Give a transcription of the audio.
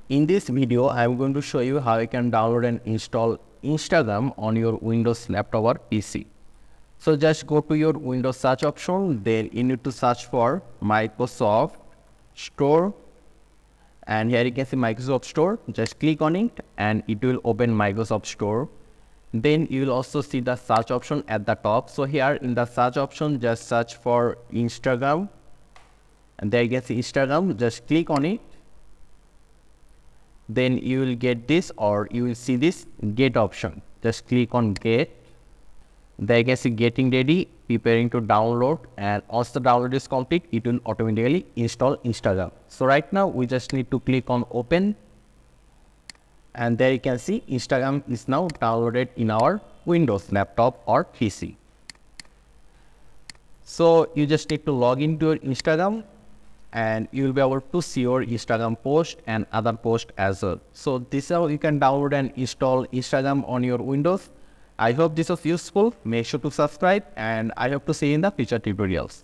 In this video, I am going to show you how you can download and install Instagram on your Windows laptop or PC. So just go to your Windows search option, then you need to search for Microsoft Store, and here you can see Microsoft Store. Just click on it and it will open Microsoft Store. Then you will also see the search option at the top. So here in the search option, just search for Instagram, and there you can see Instagram. Just click on it. Then you will get this, or you will see this get option. Just click on get. There you can see getting ready, preparing to download, and once the download is complete, it will automatically install Instagram. So right now we just need to click on open, and there you can see Instagram is now downloaded in our Windows laptop or PC. So you just need to log into your Instagram, and you will be able to see your Instagram post and other posts as well. So this is how you can download and install Instagram on your Windows. I hope this was useful. Make sure to subscribe, and I hope to see you in the future tutorials.